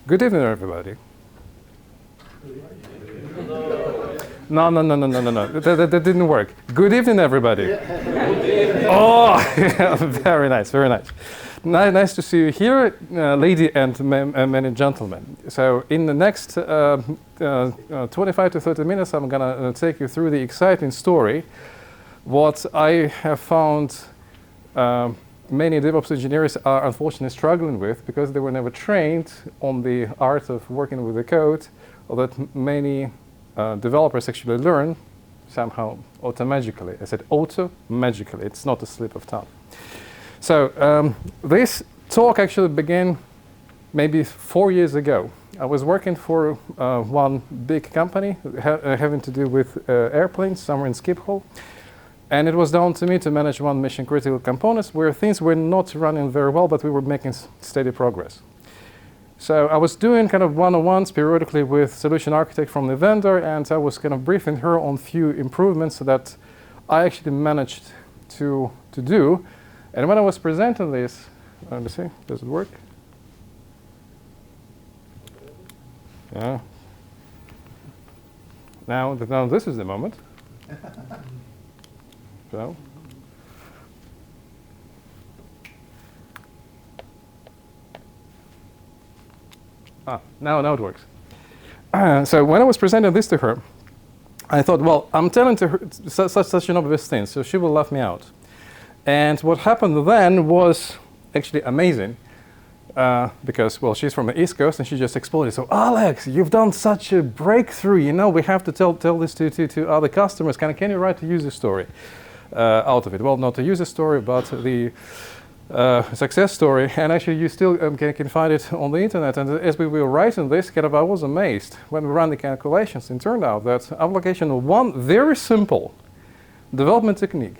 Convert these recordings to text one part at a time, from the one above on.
Good evening, everybody. No. That didn't work. Good evening, everybody. Oh, very nice, very nice. Nice to see you here, lady and many gentlemen. So in the next 25 to 30 minutes, I'm gonna take you through the exciting story. What I have found many DevOps engineers are unfortunately struggling with because they were never trained on the art of working with the code, or that many developers actually learn somehow automagically. I said automagically, it's not a slip of tongue. So this talk actually began maybe 4 years ago. I was working for one big company having to do with airplanes somewhere in Schiphol. And it was down to me to manage one mission critical components where things were not running very well, but we were making steady progress. So I was doing kind of one-on-ones periodically with solution architect from the vendor, and I was kind of briefing her on few improvements that I actually managed to do. And when I was presenting this, let's see, does it work? Yeah. Now this is the moment. So. Now it works. So when I was presenting this to her, I thought, well, I'm telling to her such an obvious thing, so she will laugh me out. And what happened then was actually amazing, because, well, she's from the East Coast and she just exploded. So, Alex, you've done such a breakthrough, you know, we have to tell this to other customers. Can you write a user story out of it? Well, not a user story, but the success story, and actually you still can find it on the internet. And as we were writing this, I was amazed when we ran the calculations. It turned out that application one very simple development technique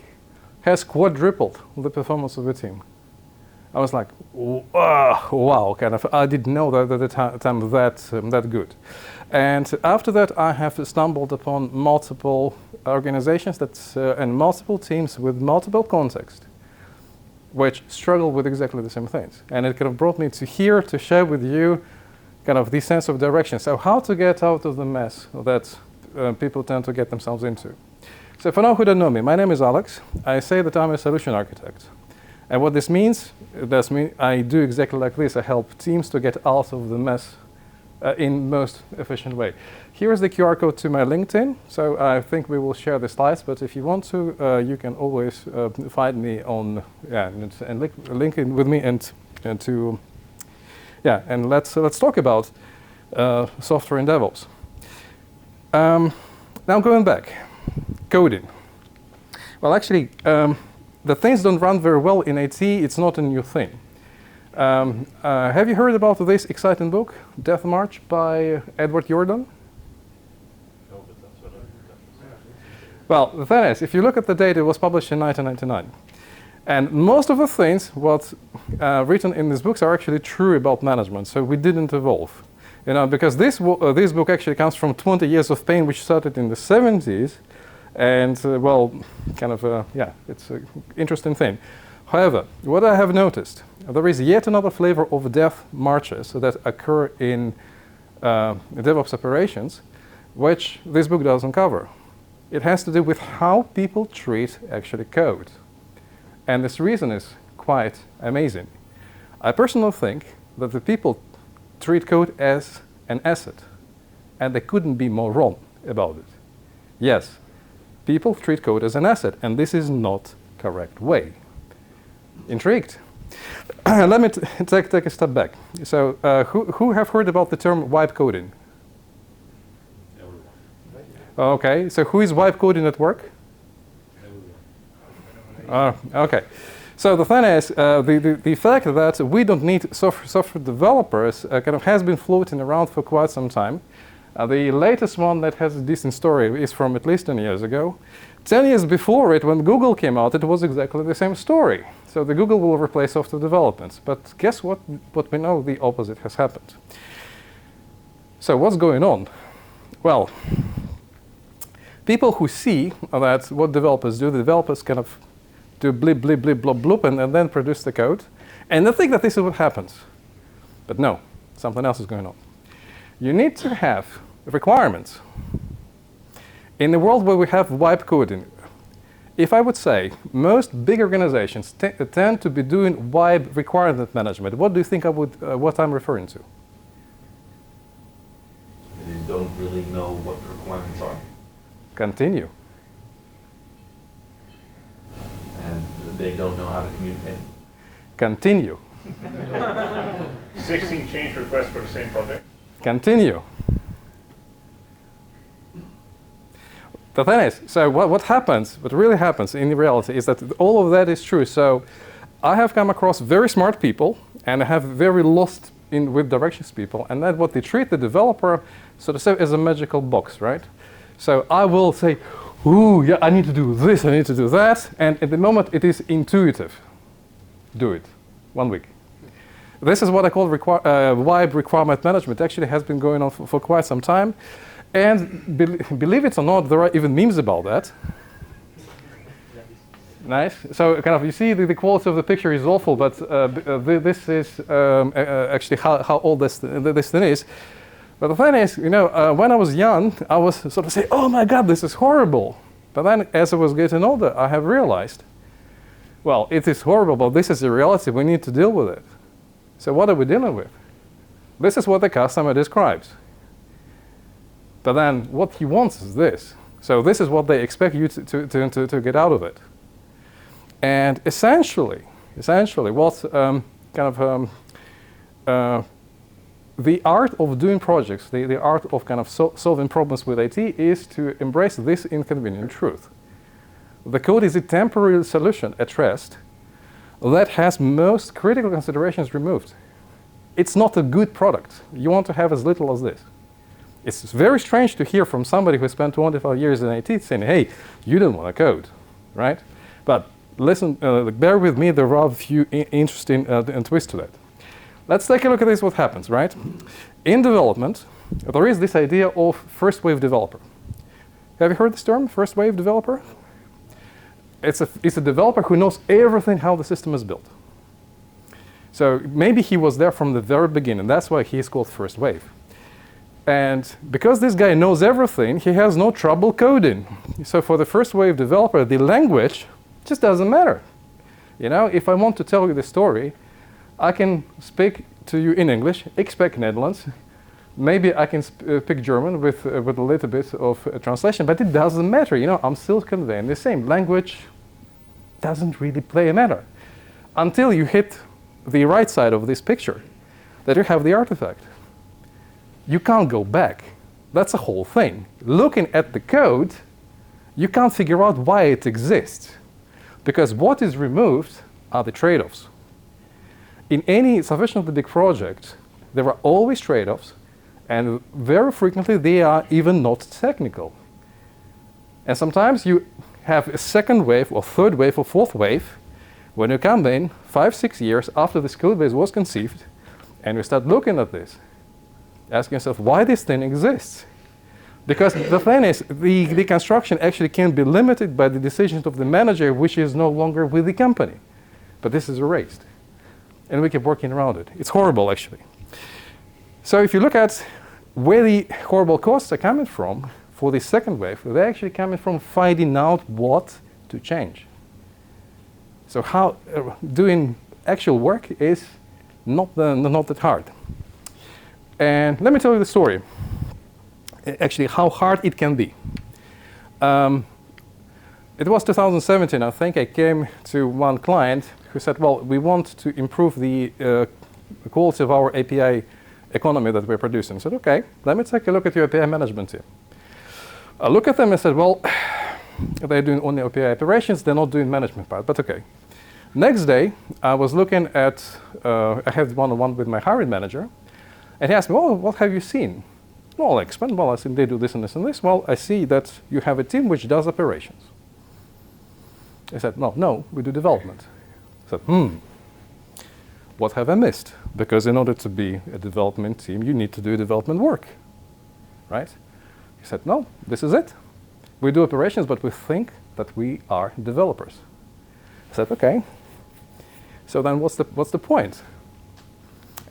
has quadrupled the performance of the team. I was like, wow, I didn't know that at the time that good. And after that, I have stumbled upon multiple organizations and multiple teams with multiple contexts, which struggle with exactly the same things. And it kind of brought me to here to share with you kind of the sense of direction. So how to get out of the mess that people tend to get themselves into. So for now who don't know me, my name is Alex. I say that I'm a solution architect. And what this means, I do exactly like this. I help teams to get out of the mess in most efficient way. Here is the QR code to my LinkedIn. So I think we will share the slides, but if you want to, you can always find me on, and link in with me and let's talk about software and DevOps. Now going back, coding. Well, actually, the things don't run very well in IT. It's not a new thing. Have you heard about this exciting book, Death March by Edward Jordan? Well, the thing is, if you look at the date, it was published in 1999. And most of the things what written in these books are actually true about management, so we didn't evolve. You know, because this book actually comes from 20 years of pain, which started in the 70s. And, it's an interesting thing. However, what I have noticed, there is yet another flavor of death marches that occur in DevOps operations, which this book doesn't cover. It has to do with how people treat actually code. And this reason is quite amazing. I personally think that the people treat code as an asset, and they couldn't be more wrong about it. Yes, people treat code as an asset, and this is not correct way. Intrigued? Let me take a step back. So, who have heard about the term wipe coding? Okay, so who is wipe coding at work? Okay. So the thing is, the fact that we don't need software developers has been floating around for quite some time. The latest one that has a decent story is from at least 10 years ago. 10 years before it, when Google came out, it was exactly the same story. So the Google will replace software development. But guess what? What we know, the opposite has happened. So what's going on? Well, people who see that what developers do, the developers do blip, blip, blop, blop, and then produce the code. And they think that this is what happens. But no. Something else is going on. You need to have requirements. In a world where we have wipe coding, if I would say most big organizations tend to be doing wipe requirement management, what do you think what I'm referring to? They don't really know what the requirements are. Continue. And they don't know how to communicate. Continue. 16 change requests for the same project. Continue. The thing is, so what really happens in reality is that all of that is true. So I have come across very smart people and I have very lost with directions people, and that's what they treat the developer sort of say as a magical box, right? So I will say, ooh, yeah, I need to do this, I need to do that, and at the moment it is intuitive. Do it. 1 week. This is what I call wipe requirement management. Actually has been going on for quite some time. And believe it or not, there are even memes about that. Nice. So kind of you see the quality of the picture is awful, but this is actually how old this thing is. But the thing is, you know, when I was young, I was sort of saying, oh my God, this is horrible. But then as I was getting older, I have realized, well, it is horrible, but this is the reality. We need to deal with it. So what are we dealing with? This is what the customer describes. But then what he wants is this. So this is what they expect you to get out of it. And essentially, what the art of doing projects, the art of kind of solving problems with IT is to embrace this inconvenient truth. The code is a temporary solution at rest that has most critical considerations removed. It's not a good product. You want to have as little as this. It's very strange to hear from somebody who spent 25 years in IT saying, hey, you don't want to code, right? But listen, bear with me, there are a few interesting twists to that. Let's take a look at this, what happens, right? In development, there is this idea of first wave developer. Have you heard this term, first wave developer? It's a developer who knows everything how the system is built. So maybe he was there from the very beginning. That's why he is called first wave. And because this guy knows everything, he has no trouble coding. So for the first wave developer, the language just doesn't matter. You know, if I want to tell you the story, I can speak to you in English, ik spreek Netherlands. Maybe I can speak German with a little bit of translation, but it doesn't matter. You know, I'm still conveying the same. Language doesn't really play a matter until you hit the right side of this picture, that you have the artifact. You can't go back. That's a whole thing. Looking at the code, you can't figure out why it exists, because what is removed are the trade-offs. In any sufficiently big project, there are always trade-offs, and very frequently they are even not technical. And sometimes you have a second wave or third wave or fourth wave when you come in 5-6 years after this code base was conceived, and you start looking at this, asking yourself why this thing exists. Because the thing is, the construction actually can be limited by the decisions of the manager, which is no longer with the company. But this is erased. And we keep working around it. It's horrible, actually. So if you look at where the horrible costs are coming from for the second wave, they're actually coming from finding out what to change. So how doing actual work is not that hard. And let me tell you the story, actually how hard it can be. It was 2017, I think. I came to one client who said, well, we want to improve the quality of our API economy that we're producing. I said, okay, let me take a look at your API management team. I look at them and said, well, they're doing only API operations, they're not doing management part, but okay. Next day, I was looking at, I had one-on-one with my hiring manager, and he asked me, well, what have you seen? Well, I explained, well, I said, they do this and this and this. Well, I see that you have a team which does operations. He said, no, we do development. I said, what have I missed? Because in order to be a development team, you need to do development work, right? He said, no, this is it. We do operations, but we think that we are developers. I said, okay. So then what's the point?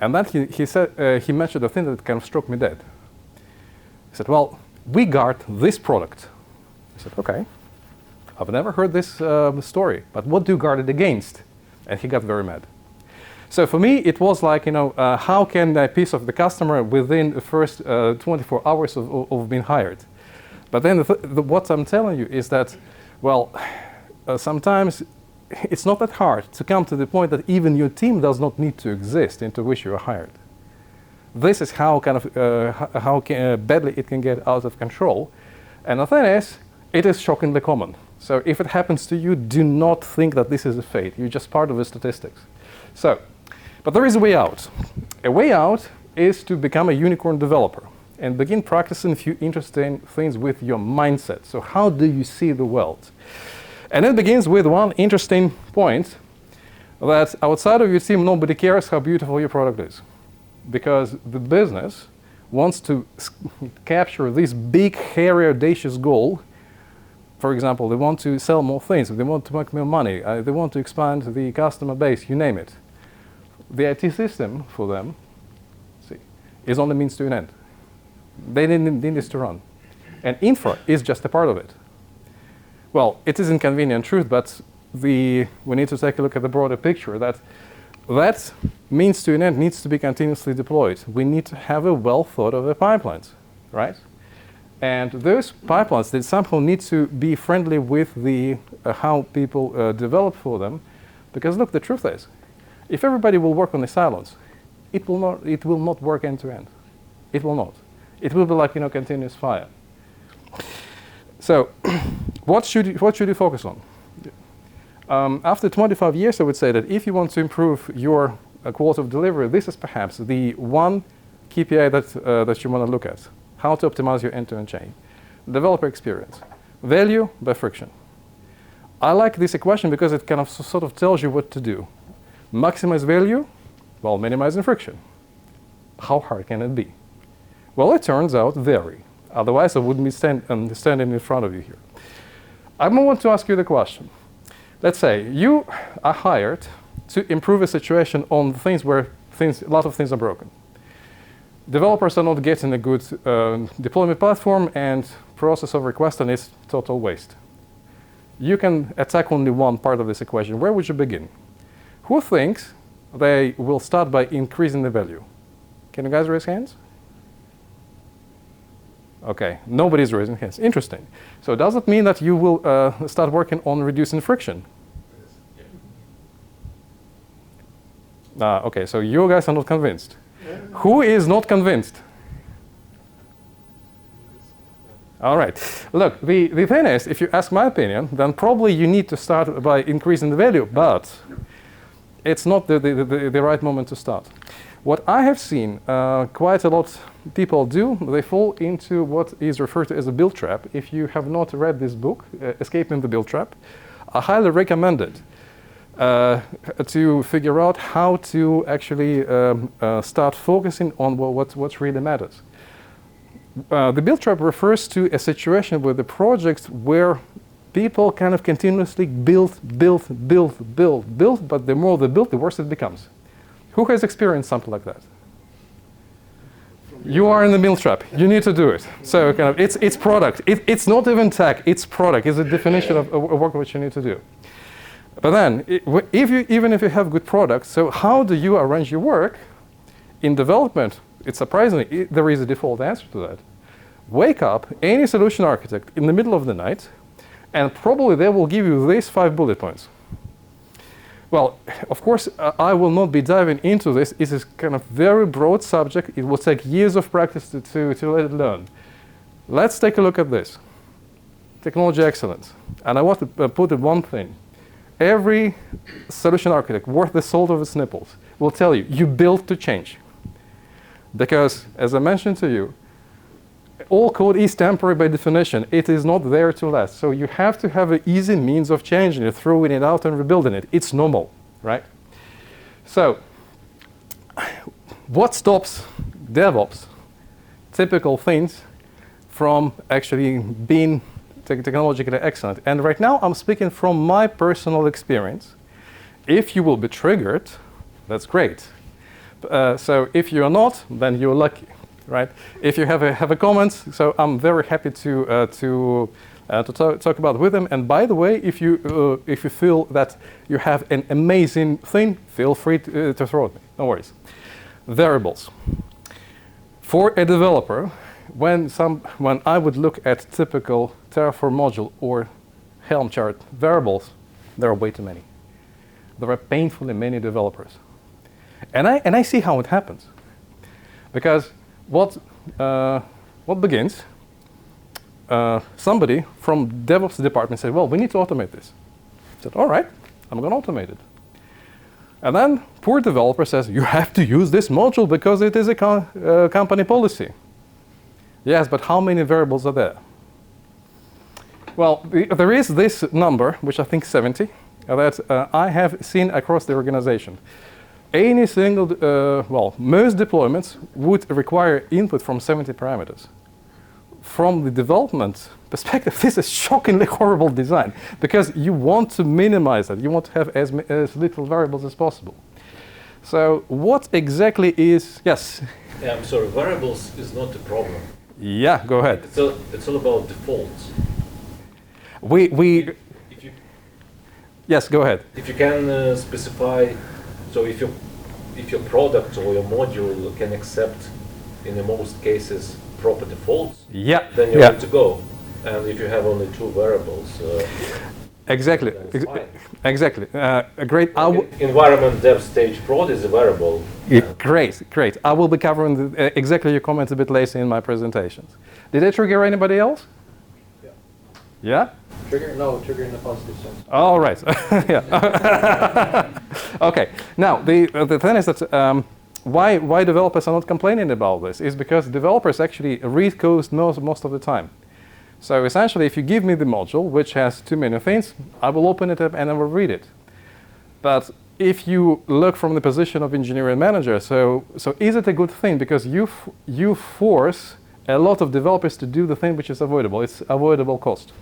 And then he mentioned a thing that kind of struck me dead. He said, well, we guard this product. I said, okay, I've never heard this story, but what do you guard it against? And he got very mad. So for me, it was like, how can a piece of the customer within the first 24 hours of being hired? But then what I'm telling you is that, well, sometimes it's not that hard to come to the point that even your team does not need to exist into which you are hired. This is how badly it can get out of control. And the thing is, it is shockingly common. So if it happens to you, do not think that this is a fate. You're just part of the statistics. So, but there is a way out. A way out is to become a unicorn developer and begin practicing a few interesting things with your mindset. So how do you see the world? And it begins with one interesting point, that outside of your team, nobody cares how beautiful your product is. Because the business wants to capture this big, hairy, audacious goal. For example, they want to sell more things, they want to make more money, they want to expand the customer base, you name it. The IT system for them is only means to an end. They need this to run. And infra is just a part of it. Well, it is inconvenient truth, but we need to take a look at the broader picture that means to an end needs to be continuously deployed. We need to have a well thought of the pipelines, right? And those pipelines, they somehow need to be friendly with the how people develop for them. Because look, the truth is, if everybody will work on the silos, it will not work end to end. It will not. It will be like continuous fire. So, what should you focus on? After 25 years, I would say that if you want to improve your quality of delivery, this is perhaps the one KPI that you want to look at. How to optimize your end-to-end chain. Developer experience. Value by friction. I like this equation because it kind of sort of tells you what to do. Maximize value while minimizing friction. How hard can it be? Well, it turns out very. Otherwise, I wouldn't be standing in front of you here. I want to ask you the question. Let's say you are hired to improve a situation on things where a lot of things are broken. Developers are not getting a good deployment platform, and process of requesting is total waste. You can attack only one part of this equation. Where would you begin? Who thinks they will start by increasing the value? Can you guys raise hands? Okay, nobody's raising hands. Interesting. So does it mean that you will start working on reducing friction? Okay, so you guys are not convinced. Who is not convinced? All right. Look, the thing is, if you ask my opinion, then probably you need to start by increasing the value, but it's not the right moment to start. What I have seen quite a lot of people do, they fall into what is referred to as a build trap. If you have not read this book, Escaping the Build Trap, I highly recommend it to figure out how to actually start focusing on what really matters. The build trap refers to a situation with the projects where people kind of continuously build, but the more they build, the worse it becomes. Who has experienced something like that? You are in the build trap. You need to do it. So kind of, it's product. It's not even tech. It's product. It's a definition of work which you need to do. But then, even if you have good products, so how do you arrange your work? In development, it's surprisingly, there is a default answer to that. Wake up any solution architect in the middle of the night, and probably they will give you these 5 bullet points. Well, of course, I will not be diving into this. It is kind of very broad subject. It will take years of practice to let it learn. Let's take a look at this. Technology excellence. And I want to put it one thing. Every solution architect worth the salt of its nipples will tell you, you build to change. Because, as I mentioned to you, all code is temporary by definition. It is not there to last. So you have to have an easy means of changing it, throwing it out and rebuilding it. It's normal, right? So what stops DevOps, typical things, from actually being technologically excellent? And right now I'm speaking from my personal experience. If you will be triggered, that's great. So if you're not, then you're lucky, right? If you have a comment, so I'm very happy to talk about with them. And by the way, if you feel that you have an amazing thing, feel free to throw it me. No worries. Variables. For a developer, when I would look at typical Terraform module or Helm chart variables, there are way too many. There are painfully many developers. And I see how it happens. Because what begins, somebody from DevOps department said, well, we need to automate this. I said, all right, I'm going to automate it. And then poor developer says, you have to use this module because it is a company policy. Yes, but how many variables are there? Well, there is this number, which I think 70, that I have seen across the organization. Any single, most deployments would require input from 70 parameters. From the development perspective, this is shockingly horrible design because you want to minimize it. You want to have as little variables as possible. So what exactly is, yes? Yeah, I'm sorry, variables is not the problem. Yeah, go ahead. It's all about defaults. Yes, go ahead. If you can specify, so if your product or your module can accept, in the most cases, proper defaults, yeah, then you're good to go. And if you have only two variables, exactly, exactly. Great. Environment dev stage prod is a variable. Great. I will be covering exactly your comments a bit later in my presentations. Did I trigger anybody else? Yeah? Trigger in the positive sense. All right. Yeah. Okay. Now, the thing is that why developers are not complaining about this is because developers actually read code most of the time. So essentially, if you give me the module, which has too many things, I will open it up and I will read it. But if you look from the position of engineering manager, so is it a good thing? Because you force a lot of developers to do the thing which is avoidable. It's avoidable cost.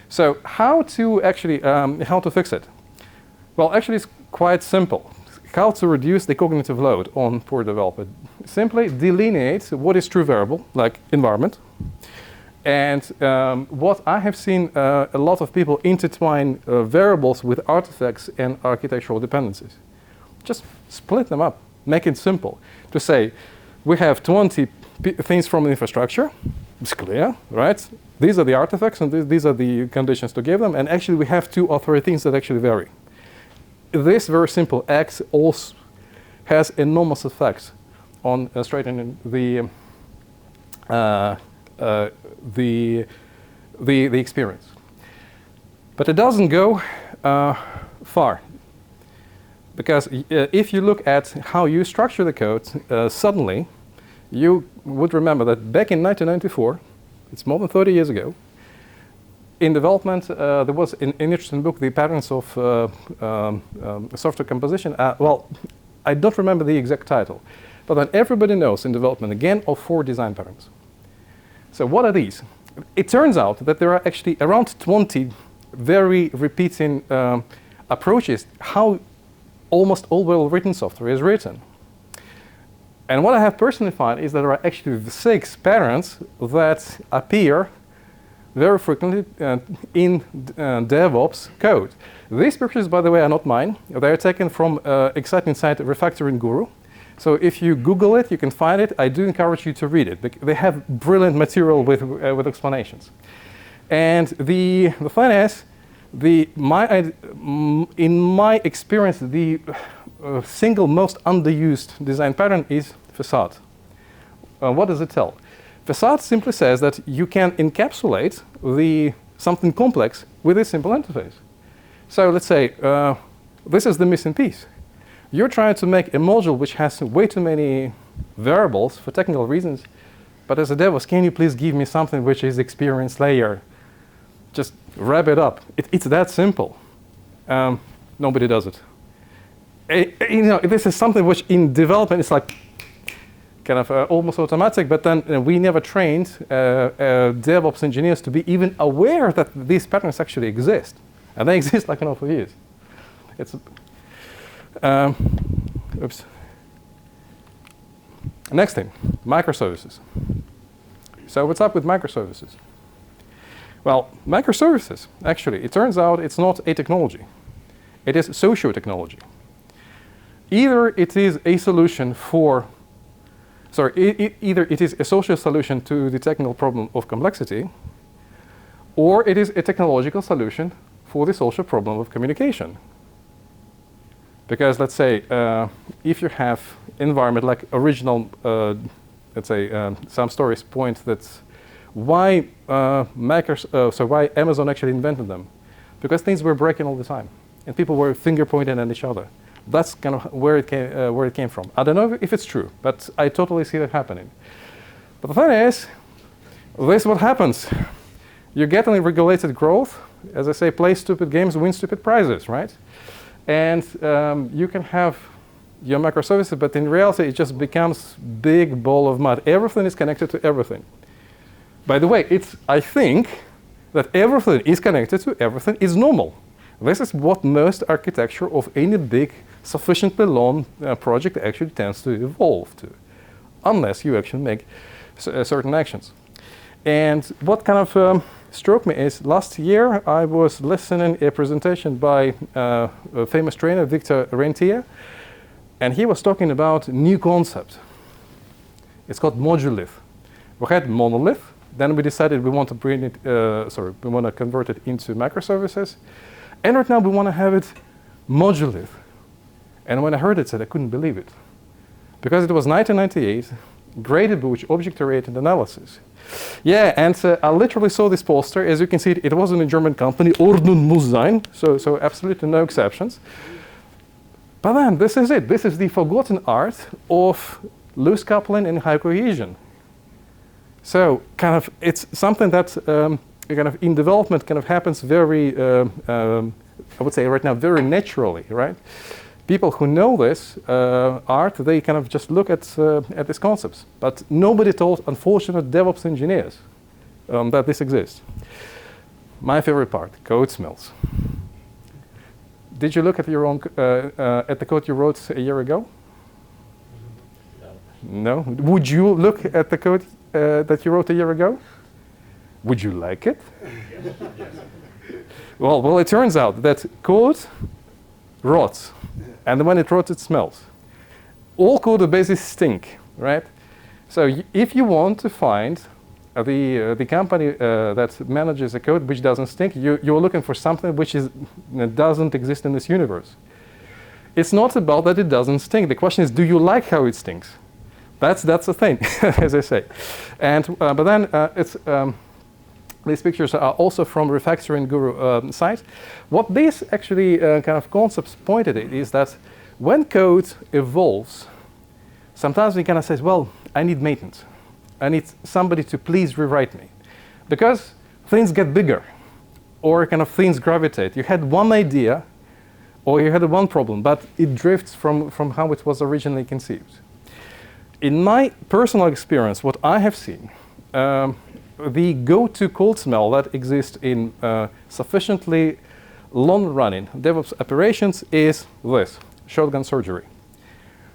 So how to fix it? Well, actually, it's quite simple. How to reduce the cognitive load on poor developer? Simply delineate what is true variable, like environment. And what I have seen a lot of people intertwine variables with artifacts and architectural dependencies. Just split them up, make it simple. To say, we have 20 things from the infrastructure, it's clear, right? These are the artifacts and these are the conditions to give them. And actually we have 2 or 3 things that actually vary. This very simple X also has enormous effects on straightening the experience. But it doesn't go far. Because if you look at how you structure the code, suddenly you would remember that back in 1994, it's more than 30 years ago, in development, there was an interesting book, The Patterns of Software Composition. Well, I don't remember the exact title, but then everybody knows in development, again, of 4 design patterns. So what are these? It turns out that there are actually around 20 very repeating approaches how almost all well-written software is written. And what I have personally found is that there are actually 6 patterns that appear very frequently in DevOps code. These pictures, by the way, are not mine. They are taken from exciting site Refactoring Guru. So if you Google it, you can find it. I do encourage you to read it. They have brilliant material with explanations. And the thing is, in my experience, the single most underused design pattern is facade. What does it tell? Facade simply says that you can encapsulate something complex with a simple interface. So let's say this is the missing piece. You're trying to make a module which has way too many variables for technical reasons, but as a DevOps, can you please give me something which is experience layer? Just wrap it up. It's that simple. Nobody does it. This is something which in development is like kind of almost automatic, but then we never trained DevOps engineers to be even aware that these patterns actually exist. And they exist like an awful years. It's oops. Next thing, microservices. So what's up with microservices? Well, microservices, actually, it turns out it's not a technology. It is socio-technology. Either it is a solution for, either it is a social solution to the technical problem of complexity, or it is a technological solution for the social problem of communication. Because let's say, if you have environment like original, let's say some stories point that why why Amazon actually invented them? Because things were breaking all the time, and people were finger pointing at each other. That's kind of where it came from. I don't know if it's true, but I totally see that happening. But the thing is, this is what happens. You get any regulated growth, as I say, play stupid games, win stupid prizes, right? And you can have your microservices, but in reality, it just becomes big ball of mud. Everything is connected to everything. By the way, I think that everything is connected to everything is normal. This is what most architecture of any big, sufficiently long project actually tends to evolve to, unless you actually make certain actions. And what kind of struck me is last year I was listening a presentation by a famous trainer, Y.A.G.N.I Ya, and he was talking about a new concept. It's called modularity. We had monolith, then we decided we want to bring it, we want to convert it into microservices, and right now we want to have it modularity. And when I heard it, I couldn't believe it, because it was 1998, graded which object-oriented analysis. Yeah, and I literally saw this poster. As you can see, it wasn't a German company, Ordnung muss sein, so absolutely no exceptions. But then, this is it. This is the forgotten art of loose coupling and high cohesion. So, kind of, it's something that kind of in development kind of happens very, I would say right now, very naturally, right? People who know this art, they kind of just look at these concepts. But nobody told, unfortunate DevOps engineers that this exists. My favorite part, code smells. Did you look at your own at the code you wrote a year ago? No. No? Would you look at the code that you wrote a year ago? Would you like it? Yes. Well, it turns out that code rots. And when it rots, it smells. All code bases stink, right? So if you want to find the company that manages a code which doesn't stink, you're looking for something which doesn't exist in this universe. It's not about that it doesn't stink. The question is, do you like how it stinks? That's the thing, as I say. And but then these pictures are also from Refactoring Guru site. What these actually kind of concepts pointed at is that when code evolves, sometimes we kind of say, well, I need maintenance. I need somebody to please rewrite me. Because things get bigger, or kind of things gravitate. You had one idea, or you had one problem, but it drifts from how it was originally conceived. In my personal experience, what I have seen, the go-to cold smell that exists in sufficiently long-running DevOps operations is this, shotgun surgery.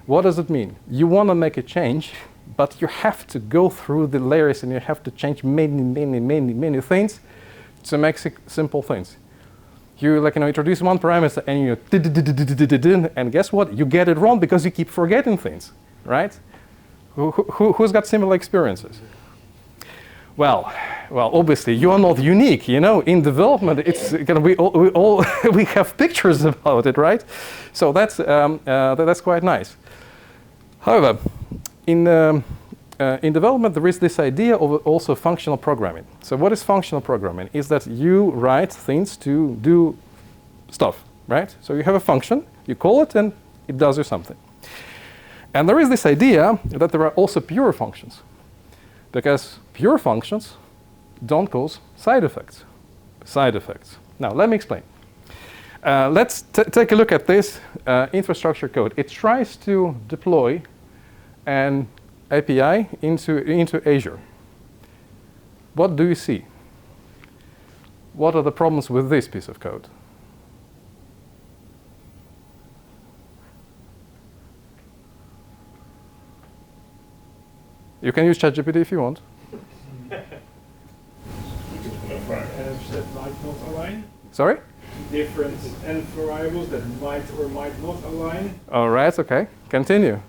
What does it mean? You want to make a change, but you have to go through the layers and you have to change many things to make simple things. You introduce one parameter and you and guess what? You get it wrong because you keep forgetting things, right? Who's got similar experiences? Well, obviously you are not unique. You know, in development, it's gonna be we have pictures about it, right? So that's quite nice. However, in development, there is this idea of also functional programming. So what is functional programming? Is that you write things to do stuff, right? So you have a function, you call it, and it does you something. And there is this idea that there are also pure functions, because pure functions don't cause side effects. Now, let me explain. Let's take a look at this infrastructure code. It tries to deploy an API into Azure. What do you see? What are the problems with this piece of code? You can use ChatGPT if you want. Elves that might not align. Sorry? Different elf variables that might or might not align. All right, okay. Continue.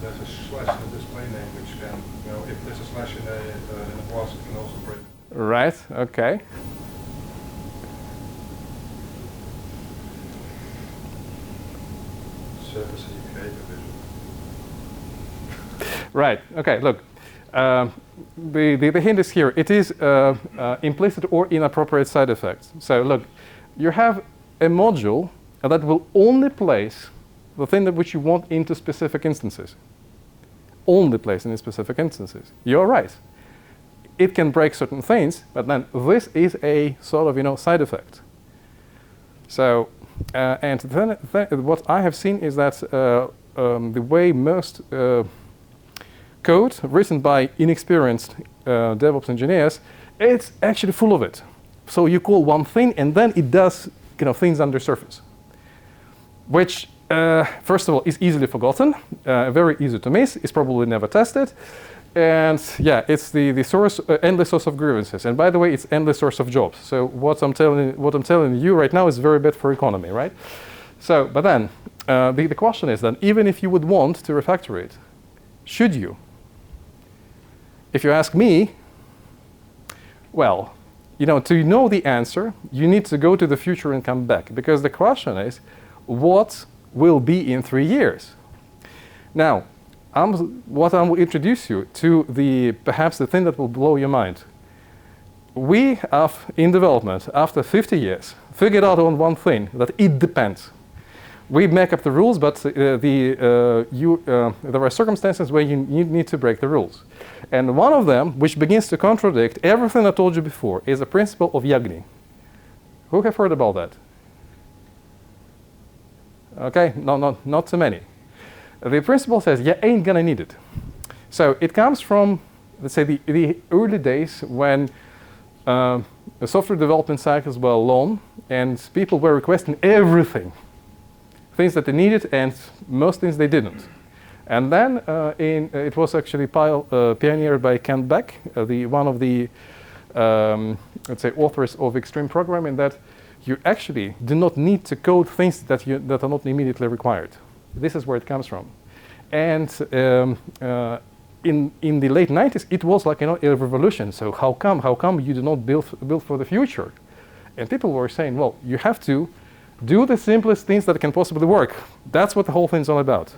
There's a slash in the display name which can, if there's a slash in a class, it can also break. Right, okay. Service and behavior visual. Right, okay, look. The hint is here. It is implicit or inappropriate side effects. So look, you have a module that will only place the thing that which you want into specific instances. Only place in specific instances. You're right. It can break certain things, but then this is a sort of side effect. So, and then what I have seen is that the way most code written by inexperienced DevOps engineers, it's actually full of it. So you call one thing, and then it does things under surface, which first of all is easily forgotten, very easy to miss. It's probably never tested, and yeah, it's the source, endless source of grievances. And by the way, it's endless source of jobs. So what I'm telling you right now is very bad for economy, right? So, but then the question is then, even if you would want to refactor it, should you? If you ask me, well, to know the answer, you need to go to the future and come back, because the question is, what will be in 3 years? Now, what I will introduce you to perhaps the thing that will blow your mind. We have, in development, after 50 years, figured out on one thing, that it depends. We make up the rules, but there are circumstances where you need to break the rules. And one of them, which begins to contradict everything I told you before, is the principle of Y.A.G.N.I. Who have heard about that? Okay, no, not too many. The principle says you ain't gonna need it. So it comes from, let's say, the early days when the software development cycles were long and people were requesting everything. Things that they needed and most things they didn't. And then it was actually pioneered by Ken Beck, one of the let's say authors of extreme programming, that you actually do not need to code things that are not immediately required. This is where it comes from. And in the late 90s, it was like a revolution. So how come you do not build for the future? And people were saying, well, you have to do the simplest things that can possibly work. That's what the whole thing's all about.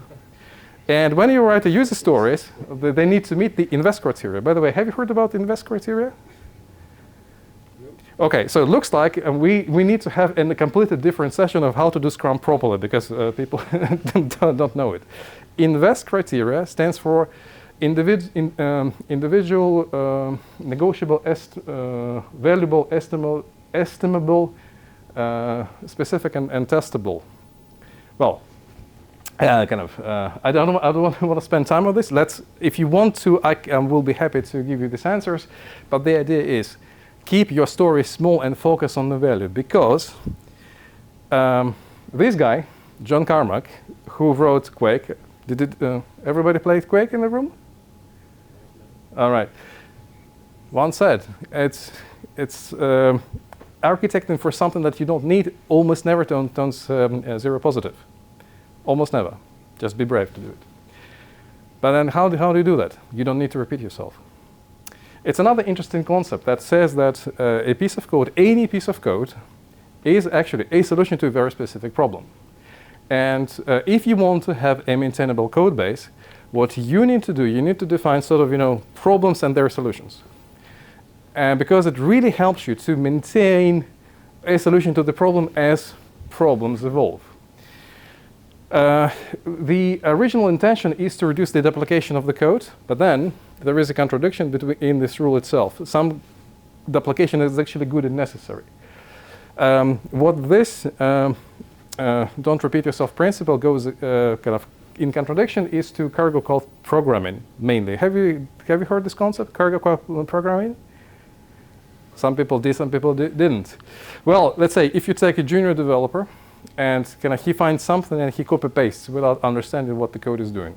And when you write the user stories, they need to meet the invest criteria. By the way, have you heard about the invest criteria? Okay, so it looks like we need to have a completely different session of how to do Scrum properly, because people don't know it. Invest criteria stands for individual, negotiable, valuable, estimable, specific, and testable. Well, I don't want to spend time on this. If you want to, I will be happy to give you these answers. But the idea is, keep your story small and focus on the value, because this guy, John Carmack, who wrote Quake, everybody played Quake in the room? All right. Once said, it's architecting for something that you don't need almost never turns zero positive. Almost never. Just be brave to do it. But then how do you do that? You don't need to repeat yourself. It's another interesting concept that says that a piece of code, any piece of code, is actually a solution to a very specific problem. And if you want to have a maintainable code base, what you need to do, you need to define sort of, problems and their solutions. And because it really helps you to maintain a solution to the problem as problems evolve. The original intention is to reduce the duplication of the code, but then there is a contradiction in this rule itself. Some duplication is actually good and necessary. What this don't repeat yourself principle goes kind of in contradiction is to cargo called programming mainly. Have you heard this concept, cargo called programming? Some people did, some people didn't. Well, let's say if you take a junior developer and he finds something and he copy pastes without understanding what the code is doing.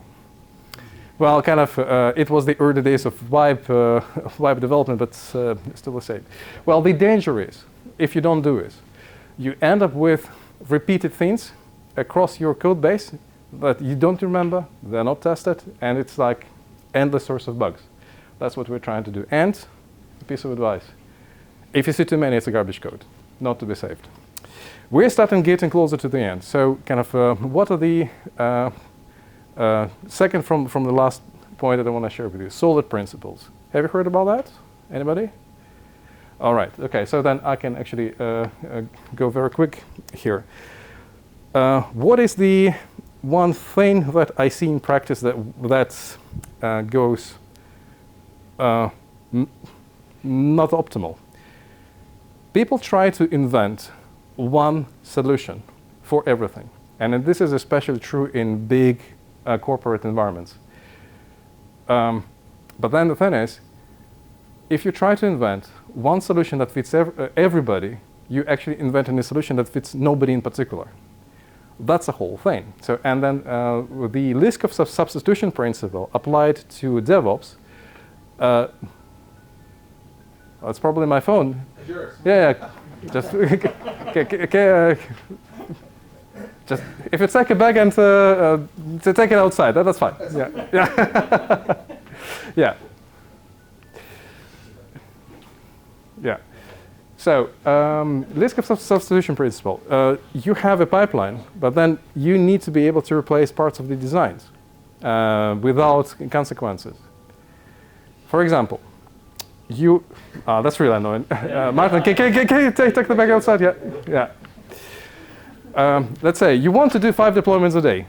Well, kind of, it was the early days of web development, but still the same. Well, the danger is, if you don't do it, you end up with repeated things across your code base that you don't remember, they're not tested, and it's like endless source of bugs. That's what we're trying to do. And a piece of advice, if you see too many, it's a garbage code, not to be saved. We're starting getting closer to the end. So kind of what are the, second from the last point that I want to share with you, solid principles. Have you heard about that? Anybody? All right, okay, so then I can actually go very quick here. What is the one thing that I see in practice that goes not optimal? People try to invent one solution for everything. And this is especially true in big corporate environments. But then the thing is, if you try to invent one solution that fits everybody, you actually invent a solution that fits nobody in particular. That's the whole thing. So, and then the list of substitution principle applied to DevOps. It's probably my phone. It's yours. Yeah. Just, just if you take it back and to take it outside, that's fine. Yeah. Yeah. Yeah. So, list of substitution principle. You have a pipeline, but then you need to be able to replace parts of the designs without consequences. For example, that's really annoying. Maarten, can you take the bag outside? Yeah. Let's say you want to do 5 deployments a day.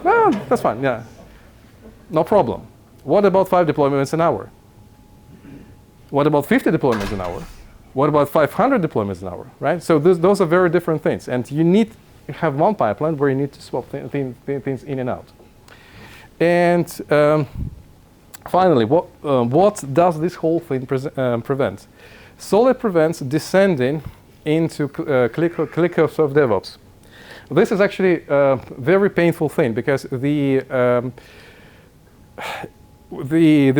Well, that's fine, yeah. No problem. What about 5 deployments an hour? What about 50 deployments an hour? What about 500 deployments an hour, right? So those are very different things. And you need to have one pipeline where you need to swap things in and out. And finally, what does this whole thing prevent? Solid prevents descending into clickers of DevOps. This is actually a very painful thing because the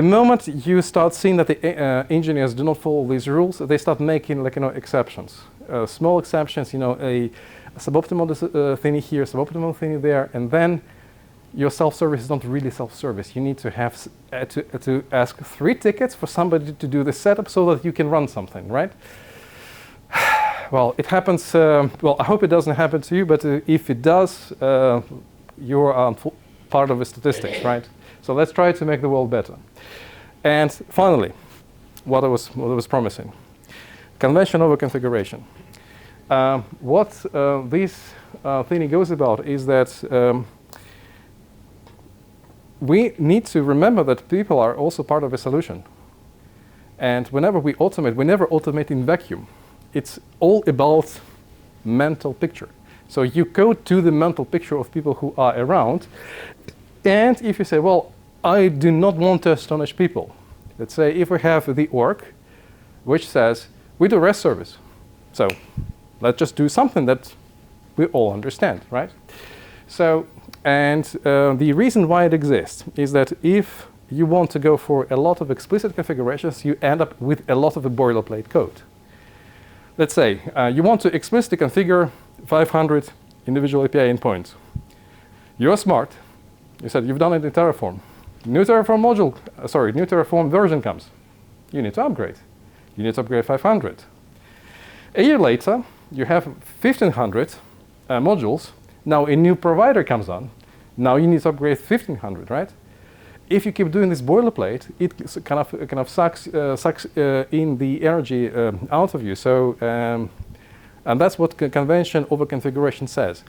moment you start seeing that the engineers do not follow these rules, they start making exceptions, small exceptions. A suboptimal thing here, suboptimal thing there, and then your self-service is not really self-service. You need to have to ask 3 tickets for somebody to do the setup so that you can run something, right? Well, it happens. Well, I hope it doesn't happen to you, but if it does, you're part of the statistics, right? So let's try to make the world better. And finally, what I was promising, convention over configuration. What this thing goes about is that we need to remember that people are also part of a solution. And whenever we automate, we never automate in vacuum. It's all about mental picture. So you code to the mental picture of people who are around. And if you say, well, I do not want to astonish people. Let's say if we have the org, which says, we do REST service. So let's just do something that we all understand, right? So, and the reason why it exists is that if you want to go for a lot of explicit configurations, you end up with a lot of the boilerplate code. Let's say you want to explicitly configure 500 individual API endpoints. You're smart. You said you've done it in Terraform. New Terraform new Terraform version comes. You need to upgrade. You need to upgrade 500. A year later, you have 1,500 modules. Now a new provider comes on. Now you need to upgrade 1,500, right? If you keep doing this boilerplate, it kind of sucks in the energy out of you. So, and that's what convention over configuration says.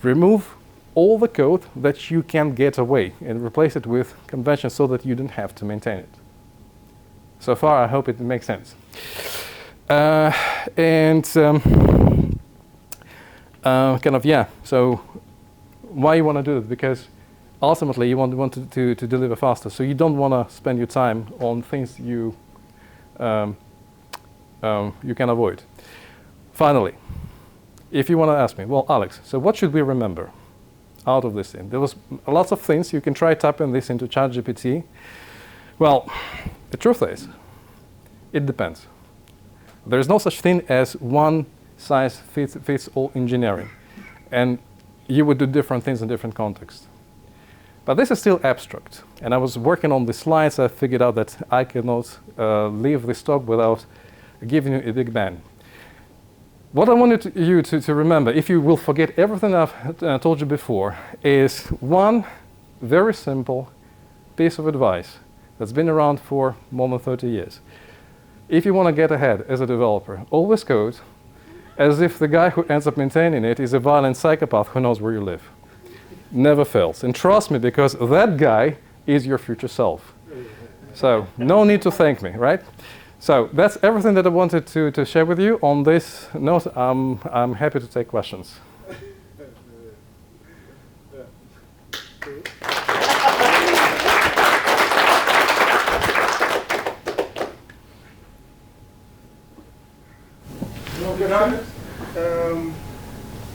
Remove all the code that you can get away and replace it with convention so that you don't have to maintain it. So far, I hope it makes sense. So why you want to do it? Because ultimately, you want to deliver faster. So you don't want to spend your time on things you can avoid. Finally, if you want to ask me, well, Alex, so what should we remember? out of this thing. There was lots of things. You can try typing this into ChatGPT. Well, the truth is, it depends. There's no such thing as one size fits all engineering. And you would do different things in different contexts. But this is still abstract. And I was working on the slides. I figured out that I cannot leave this talk without giving you a big bang. What I wanted you to remember, if you will forget everything I've told you before, is one very simple piece of advice that's been around for more than 30 years. If you want to get ahead as a developer, always code as if the guy who ends up maintaining it is a violent psychopath who knows where you live. Never fails. And trust me, because that guy is your future self. So no need to thank me, right? So that's everything that I wanted to share with you. On this note, I'm happy to take questions.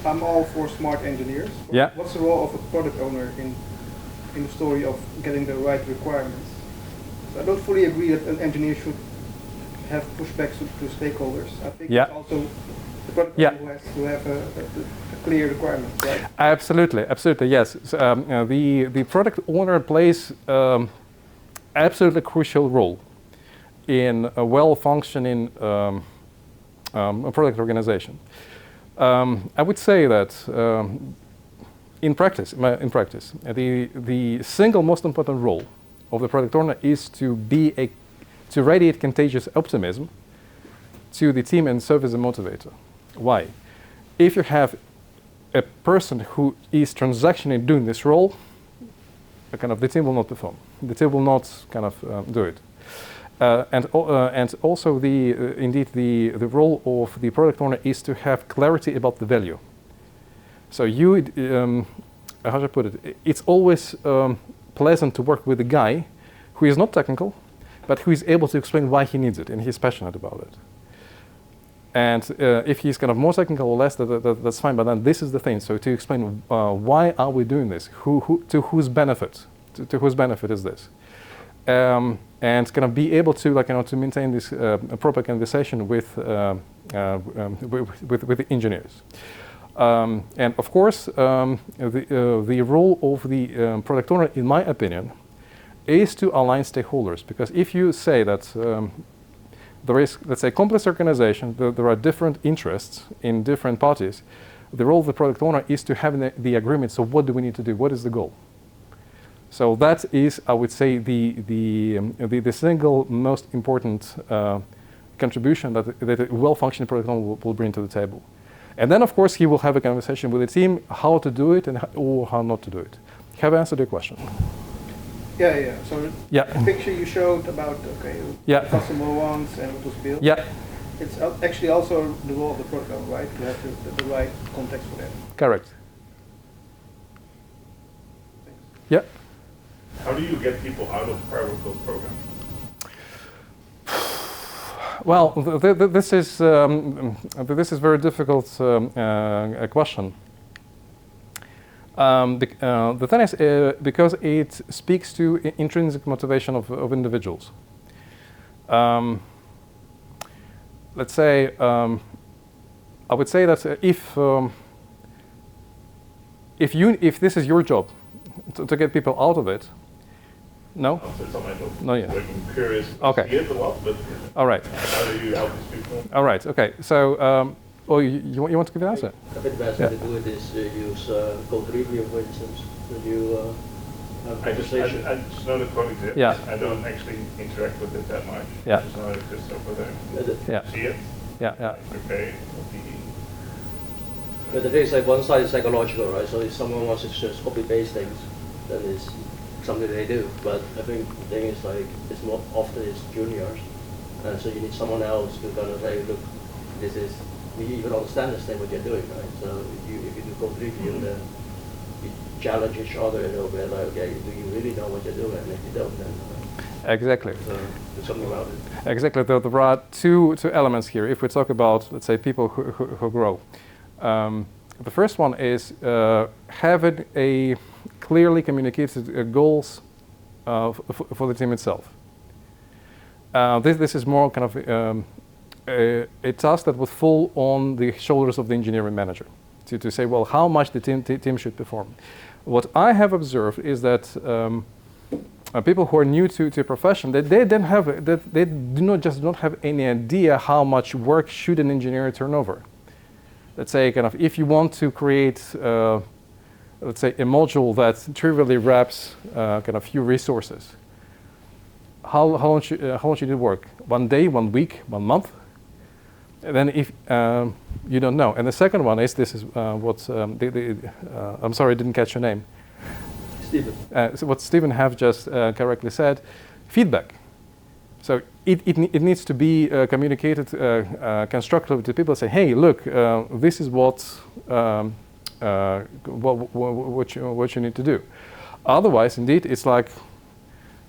I'm all for smart engineers. Yeah. What's the role of a product owner in the story of getting the right requirements? So I don't fully agree that an engineer should have pushbacks to stakeholders. I think Yeah. it's also the product owner who has to have a clear requirement, right? Absolutely, absolutely, yes. So, the product owner plays absolutely crucial role in a well-functioning product organization. I would say that in practice, the single most important role of the product owner is to radiate contagious optimism to the team and serve as a motivator. Why? If you have a person who is transactionally doing this role, the team will not perform. The team will not do it. And also indeed the role of the product owner is to have clarity about the value. So how should I put it? It's always pleasant to work with a guy who is not technical, but who is able to explain why he needs it and he's passionate about it. And if he's more technical or less, that's fine. But then this is the thing. So to explain why are we doing this? To whose benefit? To whose benefit is this? And be able to to maintain this proper conversation with the engineers. And of course, the role of the product owner, in my opinion, is to align stakeholders. Because if you say that there is, let's say, complex organization, there are different interests in different parties, the role of the product owner is to have the agreement. So what do we need to do? What is the goal? So that is, I would say, the single most important contribution that a well-functioning product owner will bring to the table. And then, of course, he will have a conversation with the team how to do it or how not to do it. Have I answered your question? Yeah. So the picture you showed about the customer wants and what was built. Yeah. It's actually also the role of the product owner, right? To have the right context for that. Correct. Thanks. Yeah. How do you get people out of private code programs? Well, this is a very difficult question. The thing is, because it speaks to intrinsic motivation of individuals. Let's say, I would say that if this is your job to get people out of it, no? It's not my job. No, yeah. I'm curious. Okay. See it a lot, but all right. how do you help these people? All right. Okay. So, you want to give an answer? I think the best way to do it is use code review, for instance. So you have I just know that code exists. Yeah. I don't actually interact with it that much. Yeah. I just know it exists over there. Yeah. See it? Yeah. Okay. But the thing is, one side is psychological, right? So if someone wants to just copy-paste things, then it's something they do. But I think the thing is, it's more often it's juniors. And so you need someone else to say, look, this is, you even understand what you're doing, right? So if you do code review, then you challenge each other a little bit, okay, do you really know what you're doing? And if you don't, then exactly. so do something about it. Exactly. There are two elements here. If we talk about, let's say, people who grow, The first one is having a clearly communicated goals for the team itself. This is more kind of a task that would fall on the shoulders of the engineering manager to say, well, how much the team should perform. What I have observed is that people who are new to a profession, they do not have any idea how much work should an engineer turn over. Let's say, kind of, if you want to create, let's say, a module that trivially wraps kind of few resources, how long should it work? 1 day, 1 week, 1 month? And then if you don't know. And the second one is, this is what I'm sorry, I didn't catch your name. Stephen. So what Stephen have just correctly said, feedback. So it needs to be communicated constructively to people. Say, hey, look, this is what you need to do. Otherwise, indeed, it's like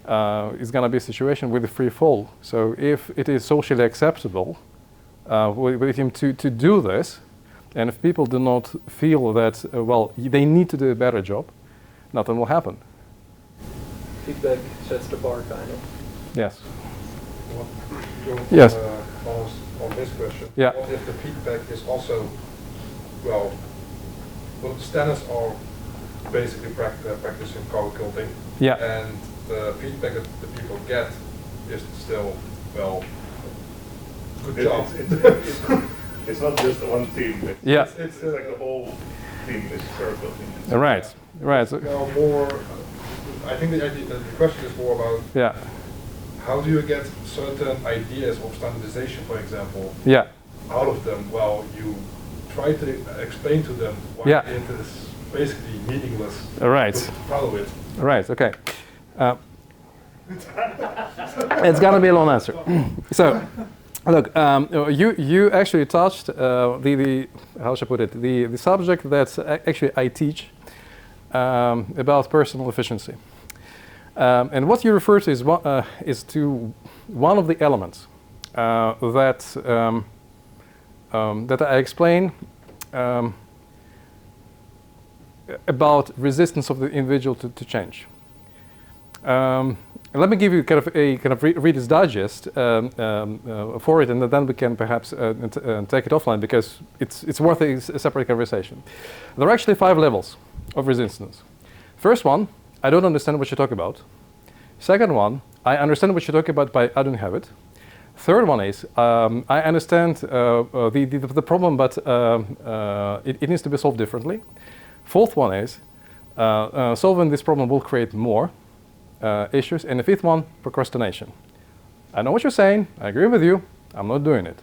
it's going to be a situation with a free fall. So if it is socially acceptable with him to do this, and if people do not feel that well, they need to do a better job, nothing will happen. Feedback sets the bar, kind of. Yes. Yes. Yes. On this question. Yeah. What if the feedback is also, well, the standards are basically practicing code building. Yeah. And the feedback that the people get is still, well, good job. It's not just one team. Yeah. It's like the whole team is circle. Right. Right. So, Well, more, I think the question is more about yeah. how do you get certain ideas of standardization, for example, Yeah. out of them? Well, you try to explain to them why Yeah. it is basically meaningless Right. to follow it. Right. Okay. It's gonna be a long answer. So, look, you actually touched the how should I put it, the subject that actually I teach about personal efficiency, and what you refer to is to one of the elements that I explain about resistance of the individual to change. Let me give you kind of Reader's Digest for it, and then we can perhaps take it offline because it's worth a separate conversation. There are actually 5 levels of resistance. First one, I don't understand what you talk about. Second one, I understand what you talk about, but I don't have it. Third one is, I understand the problem, but it needs to be solved differently. Fourth one is, solving this problem will create more issues. And the fifth one, procrastination. I know what you're saying, I agree with you, I'm not doing it.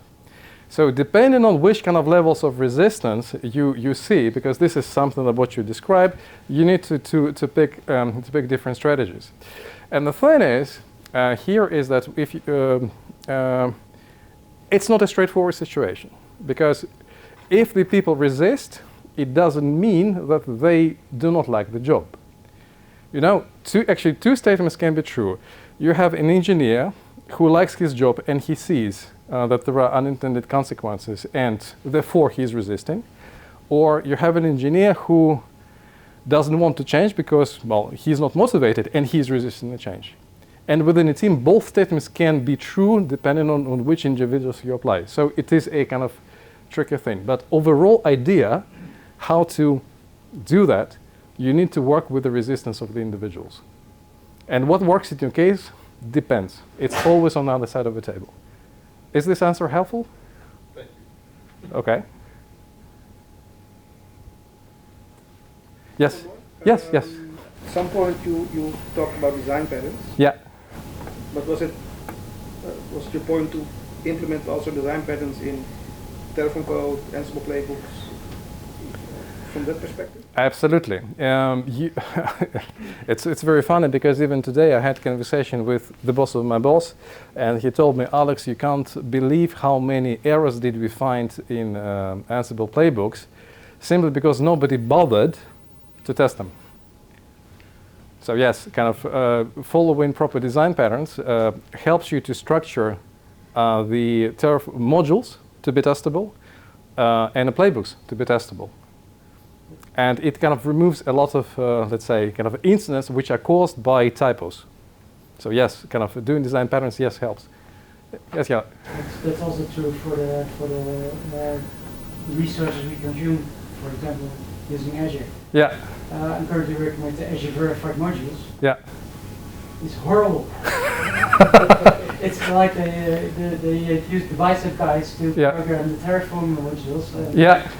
So depending on which kind of levels of resistance you see, because this is something of what you describe, you need to pick different strategies. And the thing is, here is that if it's not a straightforward situation, because if the people resist, it doesn't mean that they do not like the job. You know, two statements can be true. You have an engineer who likes his job and he sees that there are unintended consequences and therefore he's resisting. Or you have an engineer who doesn't want to change because, well, he's not motivated and he's resisting the change. And within a team, both statements can be true depending on which individuals you apply. So it is a kind of tricky thing. But overall idea, how to do that, you need to work with the resistance of the individuals. And what works in your case depends. It's always on the other side of the table. Is this answer helpful? Thank you. Okay. Yes. Yes. Yes. At some point you talked about design patterns, Yeah. but was it your point to implement also design patterns in Terraform code, Ansible playbooks, from that perspective? Absolutely. It's very funny because even today I had a conversation with the boss of my boss, and he told me, Alex, you can't believe how many errors did we find in Ansible playbooks simply because nobody bothered to test them. So yes, kind of following proper design patterns helps you to structure the Terraform modules to be testable and the playbooks to be testable. And it kind of removes a lot of, let's say, kind of incidents which are caused by typos. So yes, kind of doing design patterns, yes, helps. Yes, yeah. That's also true for the resources we consume, for example, using Azure. Yeah. I'm currently working with the Azure verified modules. Yeah. It's horrible. It's like they use the bicep guys to program the Terraform modules.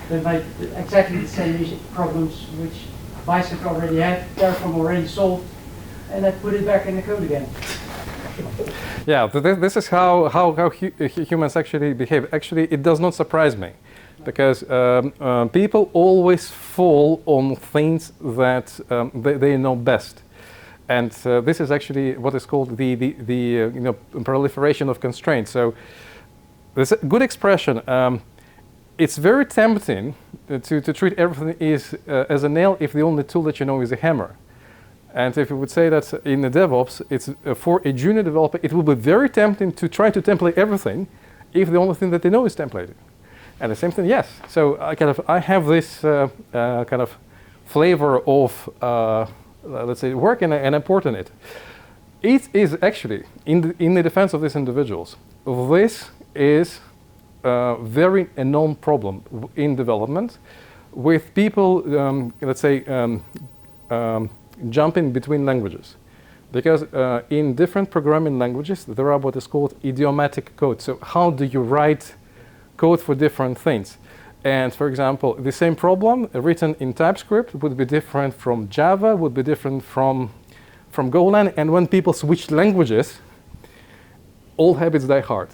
They make exactly the same problems which bicep already had, Terraform already solved, and then put it back in the code again. Yeah, this is how humans actually behave. Actually, it does not surprise me, because people always fall on things that they know best. And this is actually what is called the proliferation of constraints. So there's a good expression. It's very tempting to treat everything as a nail if the only tool that you know is a hammer. And if you would say that in the DevOps, it's for a junior developer, it will be very tempting to try to template everything if the only thing that they know is templated. And the same thing, yes. So I have this kind of flavor of let's say work and I port in it. It is actually in the defense of these individuals. This is very a known problem in development, with people let's say jumping between languages, because in different programming languages there are what is called idiomatic code. So how do you write code for different things? And for example, the same problem written in TypeScript would be different from Java, would be different from Golang. And when people switch languages, old habits die hard.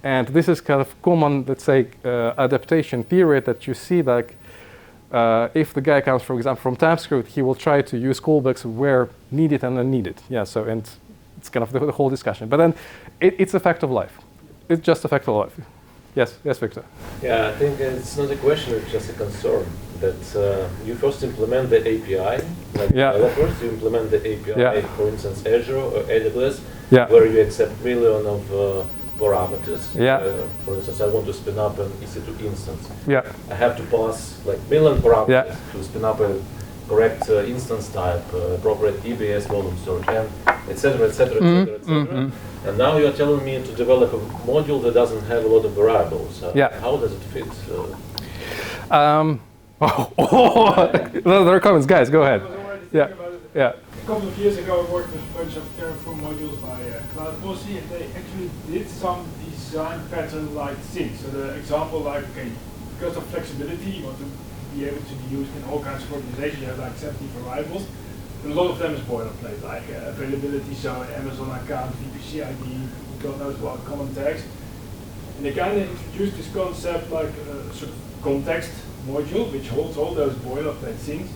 And this is kind of common, let's say, adaptation period that you see. Like if the guy comes, for example, from TypeScript, he will try to use callbacks where needed and unneeded. Yeah. So and it's kind of the whole discussion. But then it's a fact of life. It's just a fact of life. Yes, Victor. Yeah, I think it's not a question, it's just a concern that you first implement the API, like developers, you implement the API, for instance, Azure or AWS, where you accept million of parameters. For instance, I want to spin up an EC2 instance. I have to pass like million parameters to spin up a correct instance type, appropriate EBS volume storage, and etc., etc., etc., etc. And now you are telling me to develop a module that doesn't have a lot of variables. How does it fit? There are comments, guys. Go ahead. A couple of years ago, I worked with a bunch of Terraform modules by Cloud Policy, and they actually did some design pattern-like things. So the example, like, okay, because of flexibility, you want to be able to be used in all kinds of organizations. You have like 70 variables. And a lot of them is boilerplate, like availability zone, Amazon account, VPC ID, God knows what, common text. And they kind of introduced this concept like a sort of context module, which holds all those boilerplate things,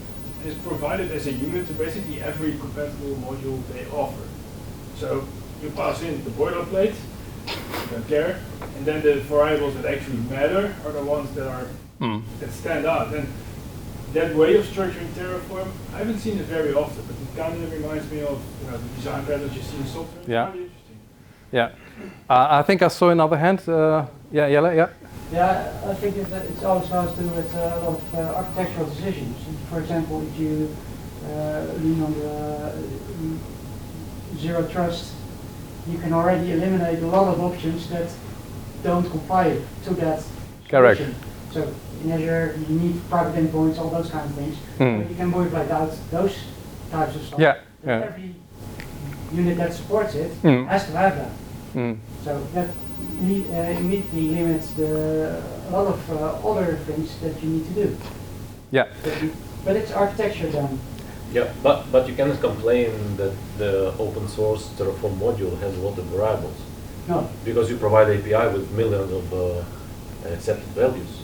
and is provided as a unit to basically every compatible module they offer. So you pass in the boilerplate, you don't care, and then the variables that actually matter are the ones that are that stand out. And that way of structuring Terraform, I haven't seen it very often, but it kind of reminds me of the design patterns you see in software. It's really interesting. I think I saw another hand. Jelle. Yeah, I think it also has to do with a lot of architectural decisions. For example, if you lean on the zero trust, you can already eliminate a lot of options that don't comply to that Correct. solution. So in Azure, you need private endpoints, all those kind of things. But you can boilerplate out those types of stuff. Every unit that supports it has to have that. So that immediately limits a lot of other things that you need to do. But it's architecture then. Yeah, but you cannot complain that the open source Terraform module has a lot of variables. No. Because you provide API with millions of accepted values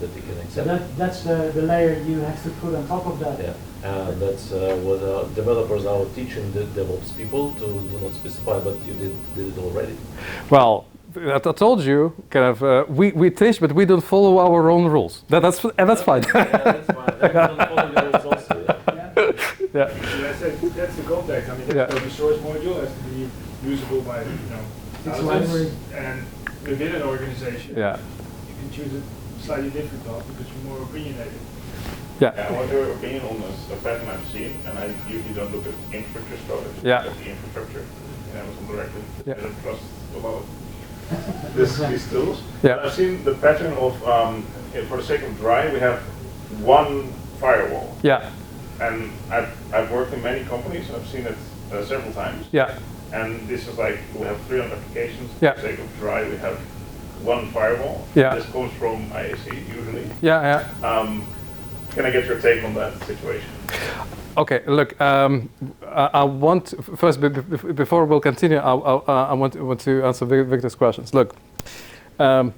that you can accept. So that's the layer you have to put on top of that. And that's what developers are teaching the DevOps people to do not specify, but you did it already. Well, I told you, kind of, we teach, but we don't follow our own rules. That's fine. That's fine. We don't follow the rules also. That's the context. I mean, the open source module has to be usable by thousands, and within an organization, you can choose a slightly different path because you're more opinionated. Yeah. I want your opinion on this, a pattern I've seen, and I usually don't look at infrastructure code, I just Yeah. look at the infrastructure. And I was on the record, Yeah. I don't trust a lot of these tools. Yeah. I've seen the pattern of, for the sake of D.R.Y, we have one firewall. Yeah. And I've worked in many companies, I've seen it several times. Yeah. And this is like, we have 300 applications, Yeah. for the sake of D.R.Y, we have one firewall. Yeah. This comes from IAC usually. Yeah. Can I get your take on that situation? Okay, look, I want, first, before we'll continue, I want to answer Victor's questions. Look, the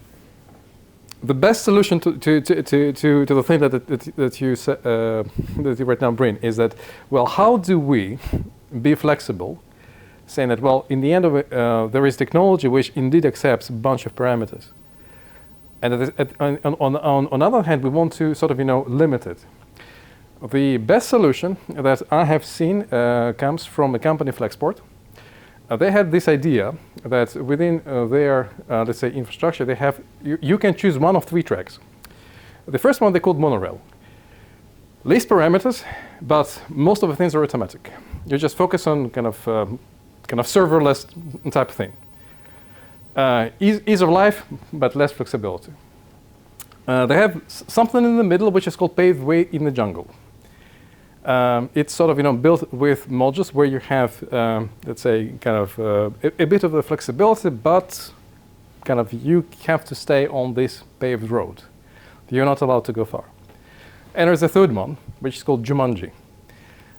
best solution to the thing that you right now bring is that, well, how do we be flexible, saying that, well, in the end of it, there is technology which indeed accepts a bunch of parameters. And on the other hand, we want to sort of, limit it. The best solution that I have seen comes from the company Flexport. They had this idea that within their, let's say, infrastructure, they have, you can choose one of 3 tracks. The first one they called Monorail. Least parameters, but most of the things are automatic. You just focus on kind of serverless type of thing. Ease of life, but less flexibility. They have something in the middle which is called paved way in the jungle. It's sort of built with modules where you have, let's say, kind of a bit of the flexibility, but kind of you have to stay on this paved road. You're not allowed to go far. And there's a third one, which is called Jumanji.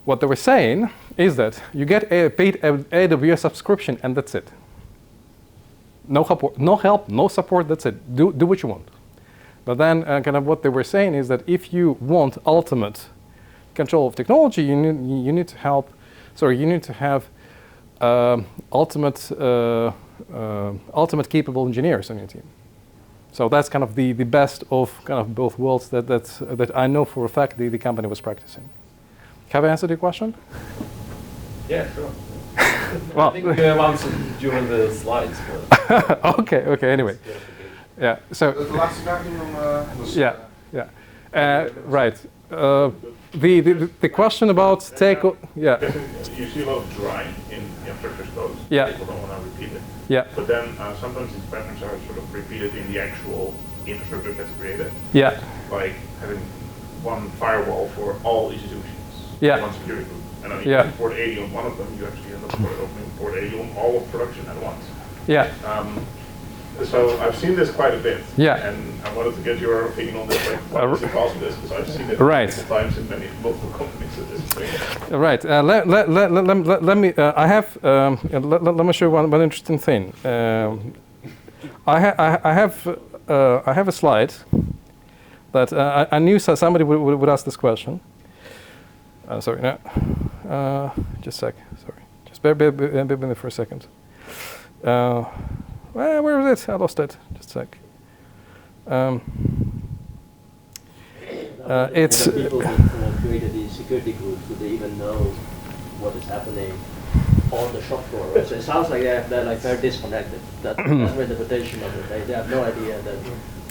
What they were saying is that you get a paid AWS subscription, and that's it. No help, no support, that's it. Do what you want. But then kind of what they were saying is that if you want ultimate control of technology, you need to have ultimate capable engineers on your team. So that's kind of the best of kind of both worlds that I know for a fact the company was practicing. Have I answered your question? Yeah, sure. Well, I think we have answered during the slides. But okay. Anyway, yeah. So The last was, right. The question about take. Yeah. You see a lot of D.R.Y in infrastructure code. Yeah. People don't want to repeat it. Yeah. But then sometimes these patterns are sort of repeated in the actual infrastructure that's created. Yeah. Like having one firewall for all institutions. Yeah. One security group. And then Yeah. you port 80 on one of them, you actually end up opening port 80 on all of production at once. Yeah. So I've seen this quite a bit. Yeah. And I wanted to get your opinion on this, like what is the cause of this? Because I've seen it multiple times in multiple companies at this thing. Right. Let me. I have. Let me show you one interesting thing. I have a slide that I knew somebody would ask this question. Sorry. No. Just a sec. Sorry. Just bear with me for a second. Where is it? I lost it. Just a sec. It's people who created these security groups, do they even know what is happening on the shop floor? Right? So it sounds like they're like very disconnected. That's my interpretation of it. They have no idea that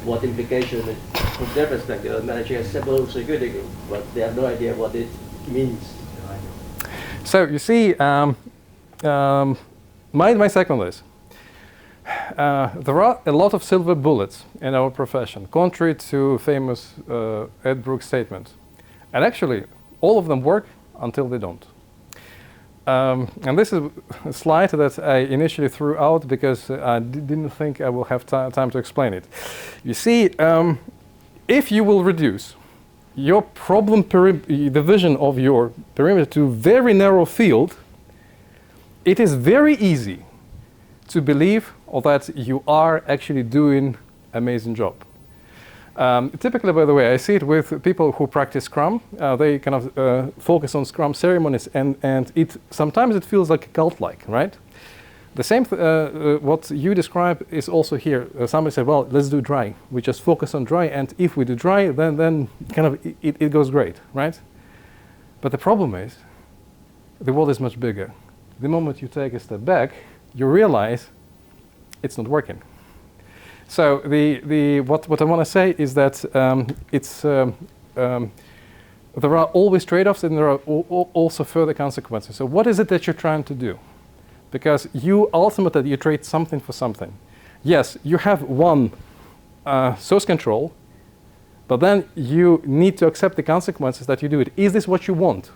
what implication from their perspective of managing a simple security group, but they have no idea what it means. So you see, my second list. There are a lot of silver bullets in our profession, contrary to famous Ed Brooks statement. And actually, all of them work until they don't. And this is a slide that I initially threw out because I didn't think I will have time to explain it. You see, if you will reduce your problem division of your perimeter to a very narrow field, it is very easy to believe that you are actually doing an amazing job. Typically, by the way, I see it with people who practice Scrum. They kind of focus on Scrum ceremonies, and sometimes it feels like cult-like, right? The same, what you describe is also here. Somebody said, well, let's do D.R.Y. We just focus on D.R.Y, and if we do D.R.Y, then kind of it goes great, right? But the problem is, the world is much bigger. The moment you take a step back, you realize it's not working. So what I want to say is that there are always trade-offs and there are also further consequences. So what is it that you're trying to do? Because you ultimately, you trade something for something. Yes, you have one source control, but then you need to accept the consequences that you do it. Is this what you want?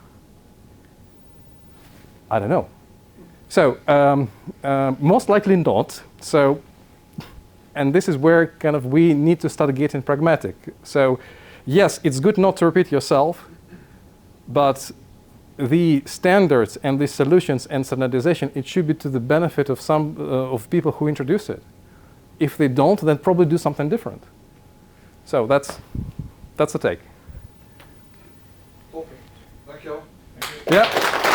I don't know. So most likely not. So, and this is where kind of we need to start getting pragmatic. So yes, it's good not to repeat yourself, but the standards and the solutions and standardization, it should be to the benefit of some of people who introduce it. If they don't, then probably do something different. So that's the take. Top. Dankjewel. Yeah.